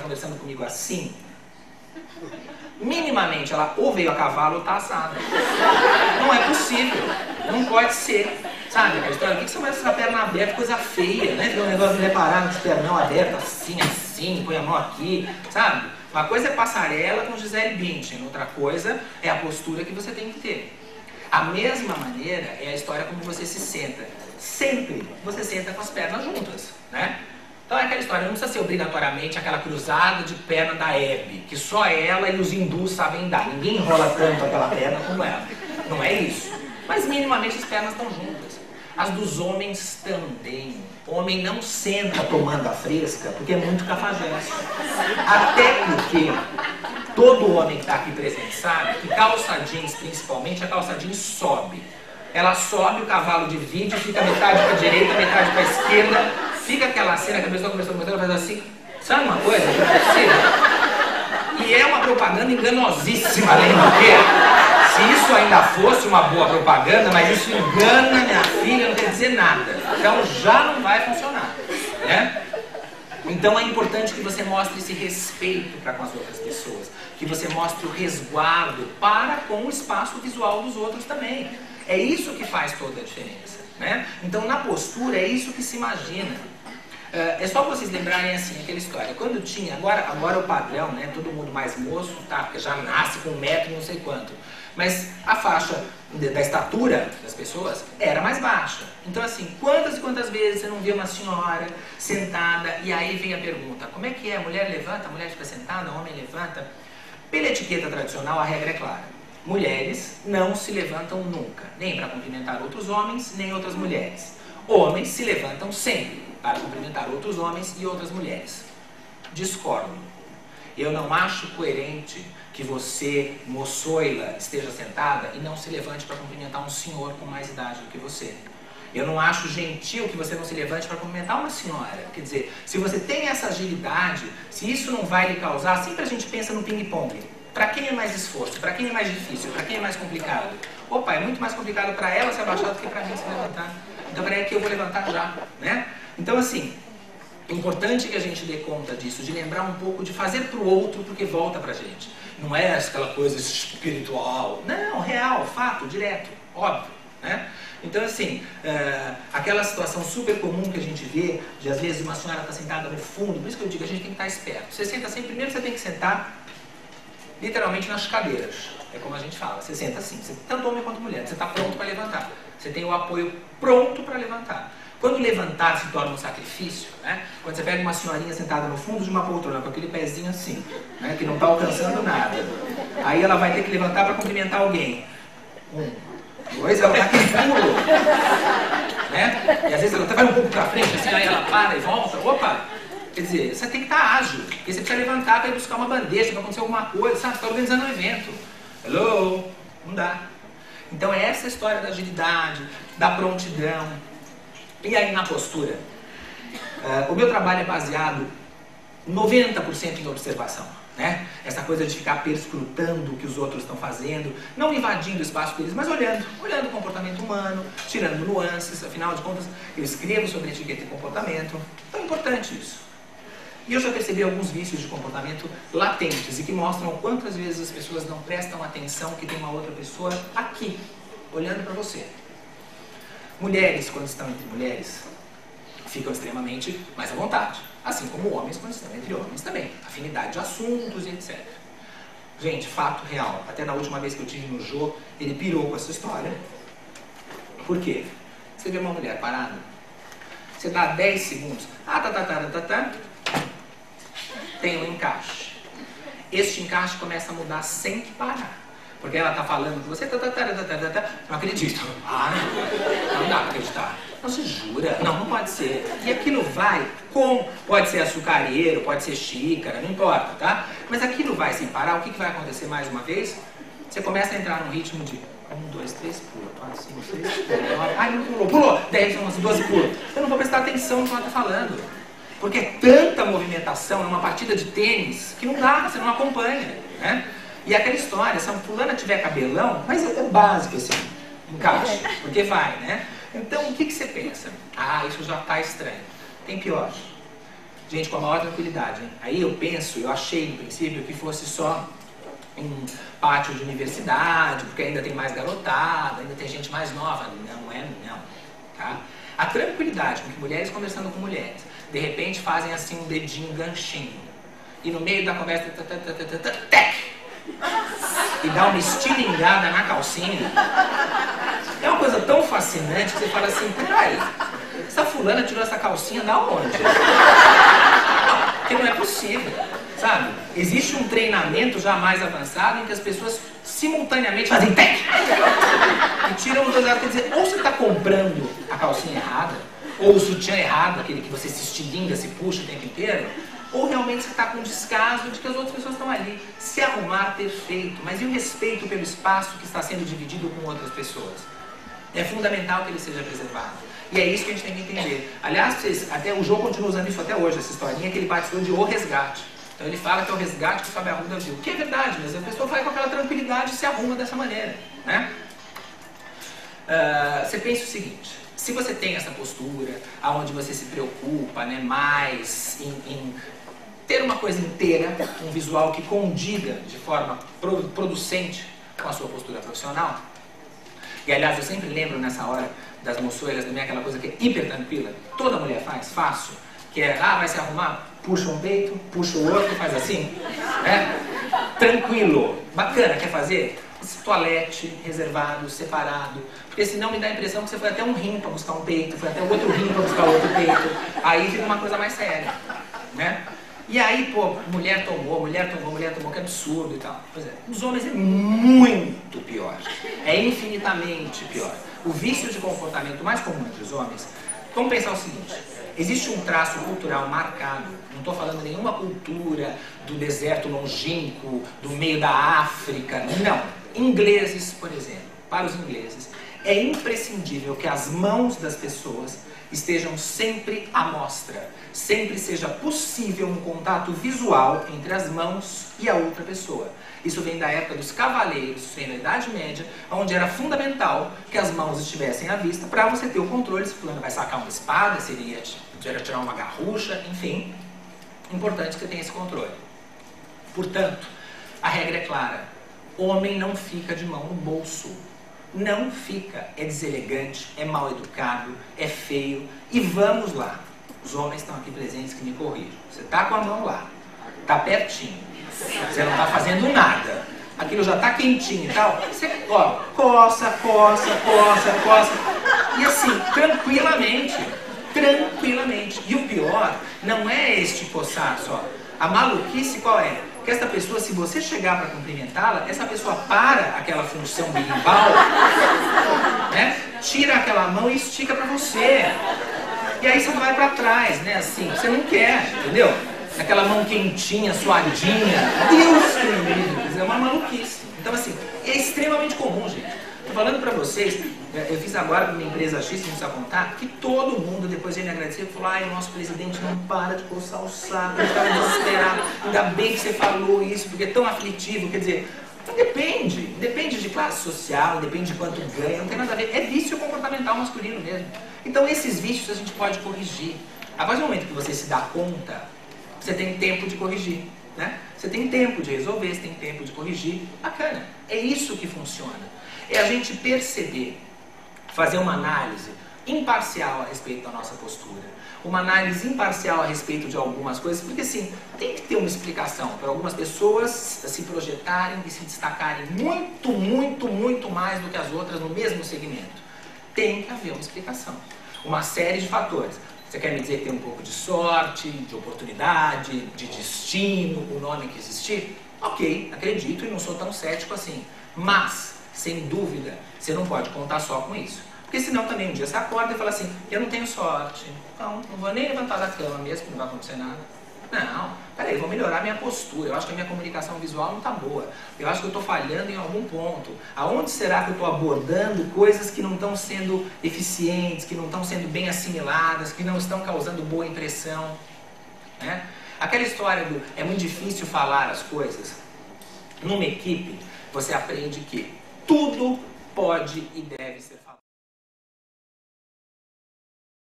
conversando comigo assim, minimamente ela ou veio a cavalo ou tá assada. Não é possível, não pode ser. Sabe aquela história? Por que você vai com essa perna aberta, coisa feia, né? Tem um negócio de reparar com esse pernão aberto, assim, põe a mão aqui, sabe? Uma coisa é passarela com Gisele Bündchen, outra coisa é a postura que você tem que ter. A mesma maneira é a história como você se senta. Sempre você senta com as pernas juntas, né? Então é aquela história, não precisa ser obrigatoriamente aquela cruzada de perna da Hebe, que só ela e os hindus sabem dar. Ninguém enrola tanto aquela perna como ela. Não é isso. Mas minimamente as pernas estão juntas. As dos homens também. O homem não senta tomando a fresca porque é muito cafajeste. Até porque todo homem que está aqui presente sabe que calça jeans, principalmente, a calça jeans sobe. Ela sobe, o cavalo divide, fica metade para a direita, metade para a esquerda. Fica aquela cena que a pessoa começou, ela faz assim. Sabe uma coisa que não é possível? E é uma propaganda enganosíssima, além do que. Se isso ainda fosse uma boa propaganda, mas isso engana minha filha, não quer dizer nada. Então já não vai funcionar, né? Então é importante que você mostre esse respeito para com as outras pessoas, que você mostre o resguardo para com o espaço visual dos outros também. É isso que faz toda a diferença, né? Então na postura é isso que se imagina. É só vocês lembrarem assim, aquela história. Quando tinha, agora o padrão, né? Todo mundo mais moço, tá? Porque já nasce com 1 m não sei quanto. Mas a faixa da estatura das pessoas era mais baixa. Então assim, quantas e quantas vezes você não vê uma senhora sentada e aí vem a pergunta, como é que é? A mulher levanta, a mulher fica sentada, o homem levanta? Pela etiqueta tradicional a regra é clara. Mulheres não se levantam nunca, nem para cumprimentar outros homens, nem outras mulheres. Homens se levantam sempre para cumprimentar outros homens e outras mulheres. Discordo. Eu não acho coerente que você, moçoila, esteja sentada e não se levante para cumprimentar um senhor com mais idade do que você. Eu não acho gentil que você não se levante para cumprimentar uma senhora. Quer dizer, se você tem essa agilidade, se isso não vai lhe causar, sempre a gente pensa no ping-pong. Para quem é mais esforço? Para quem é mais difícil? Para quem é mais complicado? Opa, é muito mais complicado para ela se abaixar do que para mim se levantar. Então peraí que eu vou levantar já, né? Então assim, é importante que a gente dê conta disso, de lembrar um pouco de fazer para o outro porque volta para a gente. Não é aquela coisa espiritual. Não, real, fato, direto, óbvio, né? Então assim, aquela situação super comum que a gente vê, de às vezes uma senhora está sentada no fundo, por isso que eu digo, a gente tem que estar esperto. Você senta assim, primeiro você tem que sentar literalmente nas cadeiras, é como a gente fala, você senta assim, tanto homem quanto mulher, você está pronto para levantar, você tem o apoio pronto para levantar. Quando levantar se torna um sacrifício, né? Quando você pega uma senhorinha sentada no fundo de uma poltrona, com aquele pezinho assim, né? Que não está alcançando nada, aí ela vai ter que levantar para cumprimentar alguém. 1, 2, ela dá aquele pulo, né? E às vezes ela vai um pouco para frente, assim, aí ela para e volta, opa! Quer dizer, você tem que estar ágil, porque você precisa levantar para ir buscar uma bandeja, para acontecer alguma coisa, sabe? Você está organizando um evento. Hello? Não dá. Então é essa história da agilidade, da prontidão. E aí na postura? O meu trabalho é baseado 90% em observação, né? Essa coisa de ficar perscrutando o que os outros estão fazendo, não invadindo o espaço deles, mas olhando o comportamento humano, tirando nuances, afinal de contas, eu escrevo sobre etiqueta e comportamento, então é importante isso. E eu já percebi alguns vícios de comportamento latentes e que mostram quantas vezes as pessoas não prestam atenção que tem uma outra pessoa aqui, olhando para você. Mulheres, quando estão entre mulheres, ficam extremamente mais à vontade. Assim como homens, quando estão entre homens também. Afinidade de assuntos e etc. Gente, fato real. Até na última vez que eu tive no Jô, ele pirou com essa história. Por quê? Você vê uma mulher parada, você dá 10 segundos. Tem um encaixe. Este encaixe começa a mudar sem parar. Porque ela está falando que você não acredito. Não dá para acreditar. Não se jura. Não pode ser. E aquilo vai com, pode ser açucareiro, pode ser xícara, não importa, tá? Mas aquilo vai sem parar. O que vai acontecer mais uma vez? Você começa a entrar num ritmo de 1, 2, 3, pula, 4, 5, 6, pula, 9, ai não pulou, 10, 11, 12, pula. Eu não vou prestar atenção no que ela está falando. Porque é tanta movimentação numa partida de tênis que não dá, você não acompanha, né? E aquela história, se a fulana tiver cabelão, mas é básico assim, encaixe, porque vai, né? Então, o que você pensa? Isso já está estranho. Tem pior. Gente, com a maior tranquilidade, hein? Aí eu achei no princípio que fosse só um pátio de universidade, porque ainda tem mais garotada, ainda tem gente mais nova. Não é não, tá? A tranquilidade com que mulheres conversando com mulheres, de repente fazem assim um dedinho ganchinho, e no meio da conversa, tec! E dá uma estilingada na calcinha. É uma coisa tão fascinante que você fala assim, peraí, essa fulana tirou essa calcinha da onde? Porque não é possível, sabe? Existe um treinamento já mais avançado em que as pessoas simultaneamente fazem tec e tiram os dois lados. Quer dizer, ou você está comprando a calcinha errada, ou o sutiã errado, aquele que você se estilinga, se puxa o tempo inteiro, ou realmente você está com descaso de que as outras pessoas estão ali. Se arrumar, perfeito, mas e o respeito pelo espaço que está sendo dividido com outras pessoas? É fundamental que ele seja preservado. E é isso que a gente tem que entender. Aliás, até o João continua usando isso até hoje, essa historinha que ele participou de O Resgate. Então ele fala que é o resgate que o Fábio Arruda viu. Que é verdade, mas a pessoa vai com aquela tranquilidade e se arruma dessa maneira, né? Você pensa o seguinte, se você tem essa postura, onde você se preocupa, né, mais em ter uma coisa inteira, um visual que condiga de forma producente com a sua postura profissional, e aliás eu sempre lembro nessa hora das moçoeiras também aquela coisa que é hiper tranquila, toda mulher fácil, que é, vai se arrumar, puxa um peito, puxa o outro, faz assim, né? Tranquilo, bacana, quer fazer? Esse toalete reservado, separado, porque senão me dá a impressão que você foi até um rim para buscar um peito, foi até o outro rim para buscar outro peito, aí fica uma coisa mais séria, né? E aí, pô, mulher tomou, que absurdo e tal. Pois é, os homens é muito pior, é infinitamente pior. O vício de comportamento mais comum entre os homens, vamos pensar o seguinte, existe um traço cultural marcado, não estou falando de nenhuma cultura do deserto longínquo, do meio da África, não. Ingleses, por exemplo, para os ingleses, é imprescindível que as mãos das pessoas estejam sempre à mostra, sempre seja possível um contato visual entre as mãos e a outra pessoa. Isso vem da época dos cavaleiros, isso vem da Idade Média, onde era fundamental que as mãos estivessem à vista para você ter o controle, se fulano vai sacar uma espada, se ele ia tirar uma garrucha, enfim, importante que você tenha esse controle. Portanto, a regra é clara, homem não fica de mão no bolso. Não fica, é deselegante, é mal educado, é feio. E vamos lá, os homens estão aqui presentes que me corrijam. Você está com a mão lá, está pertinho, você não está fazendo nada, aquilo já está quentinho e tal, você coça. E assim, tranquilamente. E o pior não é este coçar só. A maluquice qual é? Que essa pessoa, se você chegar para cumprimentá-la, essa pessoa para aquela função birimbau, né? Tira aquela mão e estica para você. E aí você vai para trás, né? Assim, você não quer, entendeu? Aquela mão quentinha, suadinha. Deus que me livre, é uma maluquice. Então assim, é extremamente comum, gente. Tô falando para vocês, eu fiz agora para uma empresa X, não precisa contar, que todo mundo depois veio me agradecer e falou, ai, o nosso presidente não para de coçar o saco, ele estava desesperado, ainda bem que você falou isso, porque é tão aflitivo, quer dizer, depende de classe social, depende de quanto ganha, não tem nada a ver, é vício comportamental masculino mesmo. Então esses vícios a gente pode corrigir. A partir do momento que você se dá conta, você tem tempo de corrigir, né? Você tem tempo de resolver, você tem tempo de corrigir, bacana, é isso que funciona. É a gente perceber, fazer uma análise imparcial a respeito da nossa postura, uma análise imparcial a respeito de algumas coisas, porque assim, tem que ter uma explicação para algumas pessoas se projetarem e se destacarem muito mais do que as outras no mesmo segmento. Tem que haver uma explicação, uma série de fatores. Você quer me dizer que tem um pouco de sorte, de oportunidade, de destino, o nome que existir? Ok, acredito e não sou tão cético assim, mas sem dúvida, você não pode contar só com isso. Porque senão também um dia você acorda e fala assim, eu não tenho sorte, então não vou nem levantar da cama mesmo, que não vai acontecer nada. Não, peraí, vou melhorar minha postura, eu acho que a minha comunicação visual não está boa, eu acho que eu estou falhando em algum ponto. Aonde será que eu estou abordando coisas que não estão sendo eficientes, que não estão sendo bem assimiladas, que não estão causando boa impressão, né? Aquela história do é muito difícil falar as coisas. Numa equipe, você aprende que tudo pode e deve ser falado.